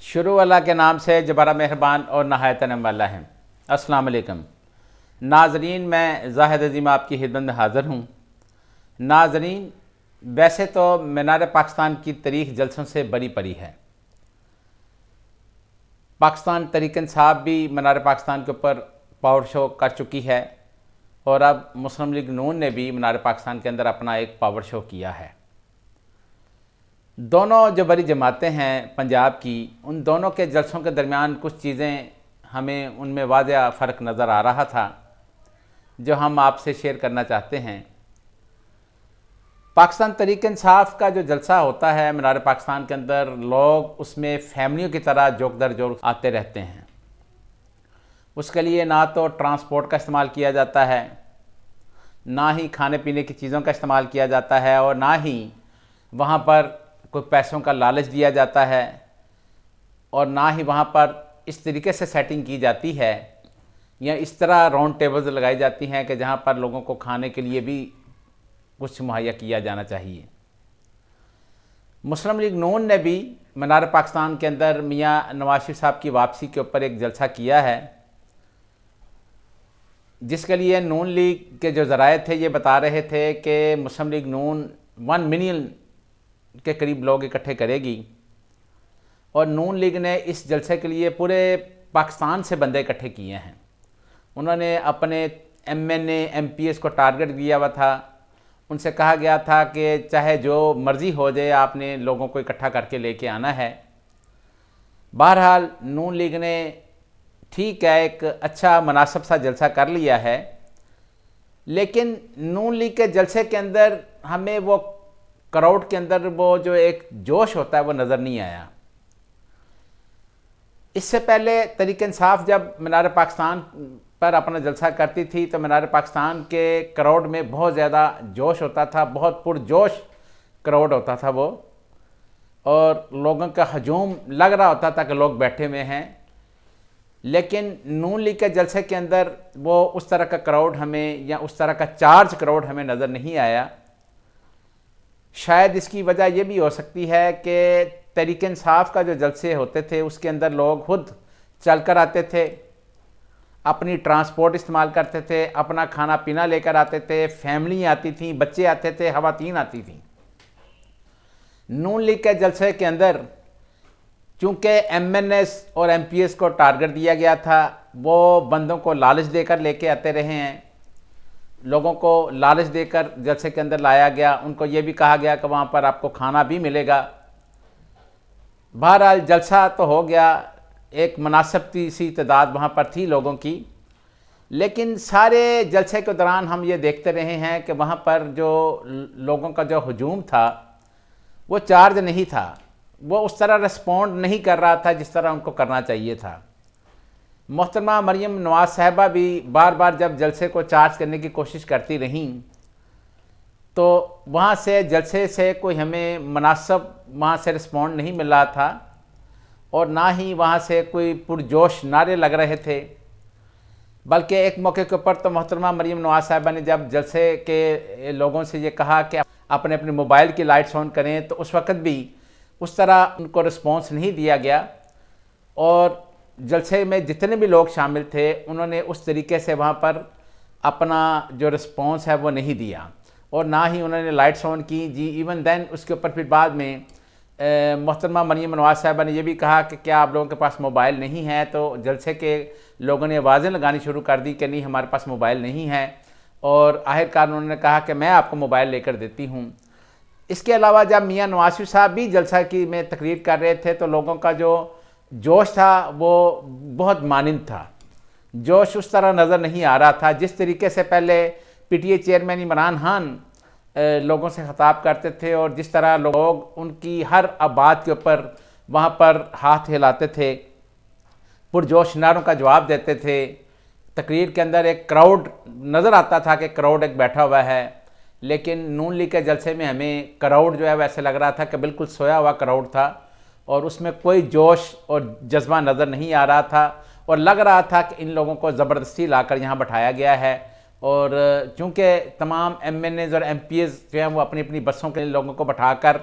शुरू अल्लाह के नाम से जो बड़ा मेहरबान और नहायत रहम वाला है। अस्सलाम वालेकुम नाज़रीन, मैं ज़ाहिद अज़ीम आपकी खिदमत में हाज़िर हूँ। नाज़रीन, वैसे तो मीनार पाकिस्तान की तारीख़ जलसों से बड़ी पड़ी है। पाकिस्तान तहरीक इंसाफ भी मीनार पाकिस्तान के ऊपर पावर शो कर चुकी है और अब मुस्लिम लीग नून ने भी मीनार पाकिस्तान के अंदर अपना एक पावर शो किया है। दोनों जो बड़ी जमातें हैं पंजाब की, उन दोनों के जलसों के दरमियान कुछ चीज़ें हमें उनमें वाज़ह फ़र्क नज़र आ रहा था जो हम आपसे शेयर करना चाहते हैं। पाकिस्तान तहरीक इंसाफ का जो जलसा होता है मीनार पाकिस्तान के अंदर, लोग उसमें फैमिलियों की तरह जोक दर जोक आते रहते हैं। उसके लिए ना तो ट्रांसपोर्ट का इस्तेमाल किया जाता है, ना ही खाने पीने की चीज़ों का इस्तेमाल किया जाता है और ना ही वहाँ पर कोई पैसों का लालच दिया जाता है और ना ही वहाँ पर इस तरीके से सेटिंग की जाती है या इस तरह राउंड टेबल्स लगाई जाती हैं कि जहाँ पर लोगों को खाने के लिए भी कुछ मुहैया किया जाना चाहिए। मुस्लिम लीग नून ने भी मीनार पाकिस्तान के अंदर मियाँ नवाज शरीफ साहब की वापसी के ऊपर एक जलसा किया है, जिसके लिए नून लीग के जो ज़राए थे ये बता रहे थे कि मुस्लिम लीग नून 1 मिलियन के करीब लोग इकट्ठे करेगी और नून लीग ने इस जलसे के लिए पूरे पाकिस्तान से बंदे इकट्ठे किए हैं। उन्होंने अपने MNA MPs को टारगेट दिया हुआ था। उनसे कहा गया था कि चाहे जो मर्ज़ी हो जाए, आपने लोगों को इकट्ठा करके लेके आना है। बहरहाल नून लीग ने ठीक है एक अच्छा मुनासिब सा जलसा कर लिया है, लेकिन नून लीग के जलसे के अंदर हमें वो क्राउड के अंदर वो जो एक जोश होता है वो नज़र नहीं आया। इससे पहले तहरीक इंसाफ जब मीनार पाकिस्तान पर अपना जलसा करती थी तो मीनार पाकिस्तान के क्राउड में बहुत ज़्यादा जोश होता था, बहुत पुरजोश क्राउड होता था वो, और लोगों का हजूम लग रहा होता था कि लोग बैठे हुए हैं। लेकिन नून लीग के जलसे के अंदर वो उस तरह का क्राउड हमें या उस तरह का चार्ज क्राउड हमें नज़र नहीं आया। शायद इसकी वजह यह भी हो सकती है कि तहरीक इंसाफ का जो जलसे होते थे उसके अंदर लोग खुद चल कर आते थे, अपनी ट्रांसपोर्ट इस्तेमाल करते थे, अपना खाना पीना लेकर आते थे, फैमिली आती थी, बच्चे आते थे, ख़वातीन आती थी। नून लीग के जलसे के अंदर चूँकि MNS और MPs को टारगेट दिया गया था, वो बंदों को लालच देकर लेके आते रहे हैं। लोगों को लालच देकर जलसे के अंदर लाया गया, उनको ये भी कहा गया कि वहाँ पर आपको खाना भी मिलेगा। बहरहाल जलसा तो हो गया, एक मुनासिब सी तादाद वहाँ पर थी लोगों की, लेकिन सारे जलसे के दौरान हम ये देखते रहे हैं कि वहाँ पर जो लोगों का जो हजूम था वो चार्ज नहीं था, वो उस तरह रिस्पॉन्ड नहीं कर रहा था जिस तरह उनको करना चाहिए था। मोहतरमा मरियम नवाज़ साहिबा भी बार बार जब जलसे को चार्ज करने की कोशिश करती रहीं तो वहाँ से जलसे से कोई हमें मुनासिब वहाँ से रिस्पॉन्ड नहीं मिल रहा था और ना ही वहाँ से कोई पुरजोश नारे लग रहे थे। बल्कि एक मौके के ऊपर तो मोहतरमा मरियम नवाज़ साहिबा ने जब जलसे के लोगों से ये कहा कि अपने अपने मोबाइल की लाइट्स ऑन करें, तो उस वक़्त भी उस तरह उनको रिस्पॉन्स नहीं दिया गया और जलसे में जितने भी लोग शामिल थे उन्होंने उस तरीके से वहाँ पर अपना जो रिस्पॉन्स है वो नहीं दिया और ना ही उन्होंने लाइट्स ऑन की। जी इवन देन उसके ऊपर फिर बाद में मोहतरमा मरियम नवाज़ साहिबा ने यह भी कहा कि क्या आप लोगों के पास मोबाइल नहीं है, तो जलसे के लोगों ने आवाज़ें लगानी शुरू कर दी कि नहीं हमारे पास मोबाइल नहीं है, और आखिरकार उन्होंने कहा कि मैं आपको मोबाइल लेकर देती हूँ। इसके अलावा जब मियाँ नवाज शरीफ साहब भी जलसा की में तकरीर कर रहे थे तो लोगों का जो जोश था वो बहुत मानिंद था, जोश उस तरह नज़र नहीं आ रहा था जिस तरीके से पहले PTA चेयरमैन इमरान खान लोगों से खिताब करते थे और जिस तरह लोग उनकी हर बात के ऊपर वहाँ पर हाथ हिलाते थे, पुरजोश नारों का जवाब देते थे। तकरीर के अंदर एक क्राउड नज़र आता था कि क्राउड एक बैठा हुआ है, लेकिन नून लीग के जलसे में हमें क्राउड जो है वैसे लग रहा था कि बिल्कुल सोया हुआ क्राउड था और उसमें कोई जोश और जज्बा नज़र नहीं आ रहा था और लग रहा था कि इन लोगों को ज़बरदस्ती लाकर यहाँ बैठाया गया है। और चूँकि तमाम MNAs और MPs जो हैं वो अपनी अपनी बसों के लोगों को बैठाकर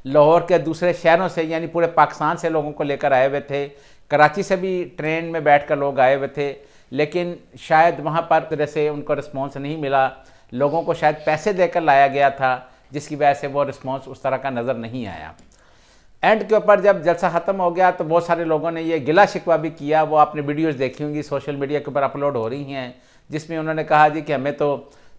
लाहौर के दूसरे शहरों से यानी पूरे पाकिस्तान से लोगों को लेकर आए हुए थे, कराची से भी ट्रेन में बैठकर लोग आए हुए थे, लेकिन शायद वहाँ पर तरह से उनको रिस्पॉन्स नहीं मिला। लोगों को शायद पैसे देकर लाया गया था, जिसकी वजह से वो रिस्पॉन्स उस तरह का नज़र नहीं आया। एंड के ऊपर जब जलसा ख़त्म हो गया तो बहुत सारे लोगों ने ये गिला शिकवा भी किया। वो आपने वीडियोस देखी होंगी, सोशल मीडिया के ऊपर अपलोड हो रही हैं, जिसमें उन्होंने कहा जी कि हमें तो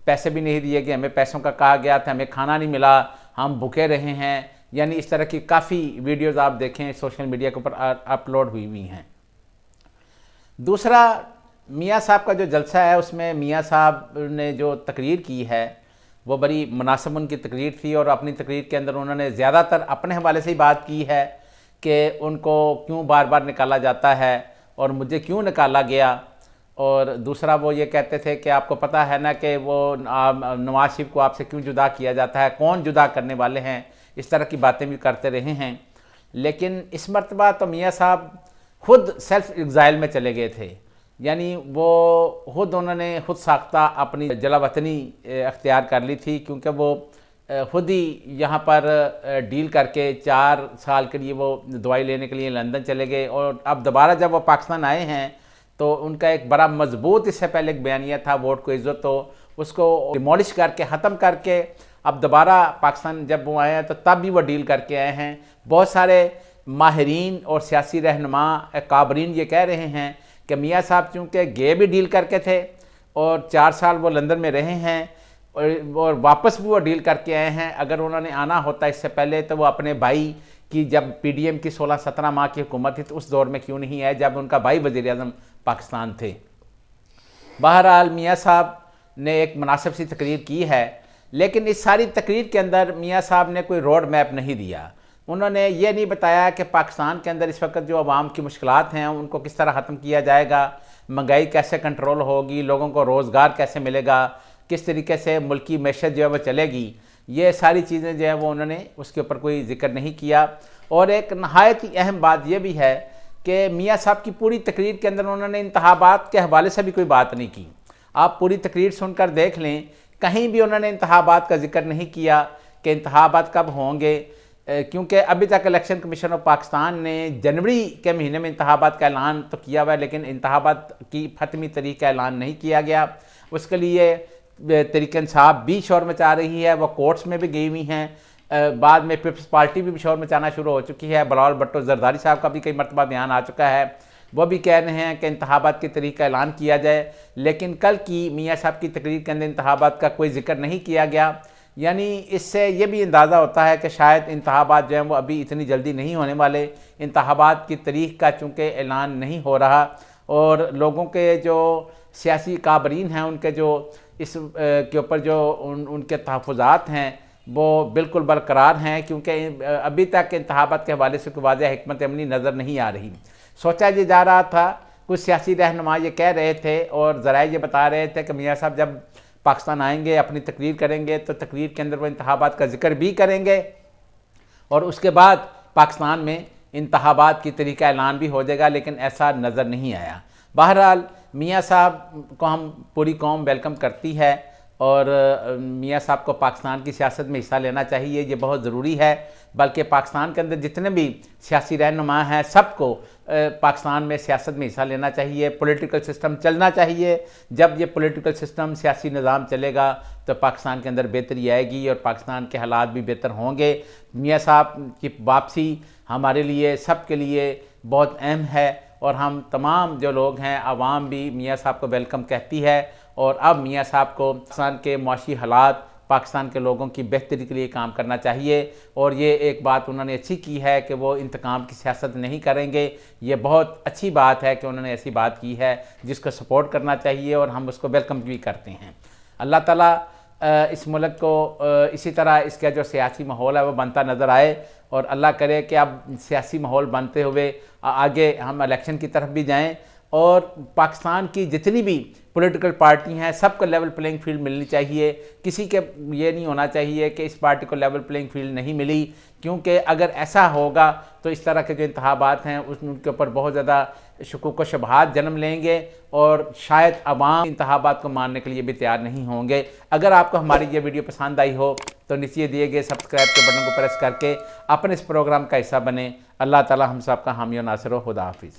पैसे भी नहीं दिए, कि हमें पैसों का कहा गया था, हमें खाना नहीं मिला, हम भूखे रहे हैं। यानी इस तरह की काफ़ी वीडियोज़ आप देखें सोशल मीडिया के ऊपर अपलोड हुई हैं। दूसरा, मियाँ साहब का जो जलसा है उसमें मियाँ साहब ने जो तकरीर की है वो बड़ी मुनासिब उनकी तकरीर थी, और अपनी तकरीर के अंदर उन्होंने ज़्यादातर अपने हवाले से ही बात की है कि उनको क्यों बार बार निकाला जाता है और मुझे क्यों निकाला गया। और दूसरा, वो ये कहते थे कि आपको पता है ना कि वो नवाज शरीफ को आपसे क्यों जुदा किया जाता है, कौन जुदा करने वाले हैं, इस तरह की बातें भी करते रहे हैं। लेकिन इस मरतबा तो मियाँ साहब खुद सेल्फ एग्ज़ाइल में चले गए थे, यानी वो उन्होंने खुद साख्ता अपनी जलावतनी अख्तियार कर ली थी, क्योंकि वो खुद ही यहाँ पर डील करके 4 साल के लिए वो दवाई लेने के लिए लंदन चले गए। और अब दोबारा जब वो पाकिस्तान आए हैं तो उनका एक बड़ा मजबूत, इससे पहले एक बयानिया था वोट को इज़्ज़त, तो उसको डिमोलिश करके ख़त्म करके अब दोबारा पाकिस्तान जब वो आए हैं तो तब भी वो डील करके आए हैं। बहुत सारे माहिरीन और सियासी रहनुमा काबरीन ये कह रहे हैं कि मियाँ साहब चूँकि गे भी डील करके थे और 4 साल वो लंदन में रहे हैं और वापस भी वो डील करके आए हैं। अगर उन्होंने आना होता इससे पहले तो वो अपने भाई की, जब PDM की 16-17 माह की हुकूमत थी तो उस दौर में क्यों नहीं आए जब उनका भाई वज़ीर-ए-आज़म पाकिस्तान थे। बहरहाल मियाँ साहब ने एक मुनासिब सी तकरीर की है, लेकिन इस सारी तकरीर के अंदर मियाँ साहब ने कोई रोड मैप नहीं दिया। उन्होंने ये नहीं बताया कि पाकिस्तान के अंदर इस वक्त जो आवाम की मुश्किलात हैं उनको किस तरह ख़त्म किया जाएगा, महंगाई कैसे कंट्रोल होगी, लोगों को रोज़गार कैसे मिलेगा, किस तरीके से मुल्की मैशत जो है वो चलेगी। ये सारी चीज़ें जो है वो उन्होंने उसके ऊपर कोई जिक्र नहीं किया। और एक नहायत ही अहम बात यह भी है कि मियाँ साहब की पूरी तकरीर के अंदर उन्होंने इंतखाबात के हवाले से भी कोई बात नहीं की। आप पूरी तकरीर सुनकर देख लें, कहीं भी उन्होंने इंतखाबात का जिक्र नहीं किया कि इंतखाबात कब होंगे, क्योंकि अभी तक इलेक्शन कमीशन ऑफ पाकिस्तान ने जनवरी के महीने में इंतखाबात का ऐलान तो किया हुआ है, लेकिन इंतखाबात की फ़तमी तारीख का ऐलान नहीं किया गया। उसके लिए तहरीक इंसाफ भी शोर मचा रही है, वो कोर्ट्स में भी गई हुई हैं। बाद में पीपल्स पार्टी भी शोर मचाना शुरू हो चुकी है। बिलावल भुट्टो जरदारी साहब का भी कई मरतबा बयान आ चुका है, वो भी कह रहे हैं कि इंतखाबात की तारीख का ऐलान किया जाए। लेकिन कल की मियाँ साहब की तकरीर के अंदर इंतखाबात का कोई जिक्र नहीं किया गया। यानी इससे ये भी अंदाज़ा होता है कि शायद इंतखाबात जो हैं वो अभी इतनी जल्दी नहीं होने वाले। इंतखाबात की तारीख का चूँकि ऐलान नहीं हो रहा और लोगों के जो सियासी काबरीन हैं उनके जो इस के ऊपर जो उनके तहफ़्फ़ुज़ात हैं वो बिल्कुल बरकरार हैं, क्योंकि अभी तक इंतखाबात के हवाले से कोई वाज़ेह हिकमत अमली नज़र नहीं आ रही। सोचा ये जा रहा था, कुछ सियासी रहनुमा ये कह रहे थे और ज़राए ये बता रहे थे कि मियाँ साहब जब पाकिस्तान आएंगे अपनी तकरीर करेंगे तो तकरीर के अंदर वो इंतखाबात का जिक्र भी करेंगे और उसके बाद पाकिस्तान में इंतखाबात की तारीख का ऐलान भी हो जाएगा, लेकिन ऐसा नज़र नहीं आया। बहरहाल मियाँ साहब को हम पूरी कौम वेलकम करती है और मियाँ साहब को पाकिस्तान की सियासत में हिस्सा लेना चाहिए, ये बहुत ज़रूरी है। बल्कि पाकिस्तान के अंदर जितने भी सियासी रहनुमा हैं सबको पाकिस्तान में सियासत में हिस्सा लेना चाहिए। पॉलिटिकल सिस्टम चलना चाहिए। जब ये पॉलिटिकल सिस्टम, सियासी निज़ाम चलेगा तो पाकिस्तान के अंदर बेहतरी आएगी और पाकिस्तान के हालात भी बेहतर होंगे। मियाँ साहब की वापसी हमारे लिए, सब के लिए बहुत अहम है और हम तमाम जो लोग हैं, आवाम भी मियाँ साहब को वेलकम कहती है। और अब मियाँ साहब को पाकिस्तान के मुआशी हालात, पाकिस्तान के लोगों की बेहतरी के लिए काम करना चाहिए। और ये एक बात उन्होंने अच्छी की है कि वो इंतकाम की सियासत नहीं करेंगे। ये बहुत अच्छी बात है कि उन्होंने ऐसी बात की है जिसको सपोर्ट करना चाहिए और हम उसको वेलकम भी करते हैं। अल्लाह ताला इस मुल्क को इसी तरह इसका जो सियासी माहौल है वो बनता नज़र आए और अल्लाह करे कि अब सियासी माहौल बनते हुए आगे हम इलेक्शन की तरफ भी जाएं और पाकिस्तान की जितनी भी पॉलिटिकल पार्टी हैं सबको लेवल प्लेइंग फील्ड मिलनी चाहिए। किसी के ये नहीं होना चाहिए कि इस पार्टी को लेवल प्लेइंग फील्ड नहीं मिली, क्योंकि अगर ऐसा होगा तो इस तरह के जो इंतखाबात हैं उनके ऊपर बहुत ज़्यादा शुकूक व शुबहात जन्म लेंगे और शायद अवाम इंतखाबात को मानने के लिए भी तैयार नहीं होंगे। अगर आपको हमारी ये वीडियो पसंद आई हो तो नीचे दिए गए सब्सक्राइब के बटन को प्रेस करके अपने इस प्रोग्राम का हिस्सा बने। अल्लाह ताला हम सब का हामी और नासिर हो। खुदा हाफिज़।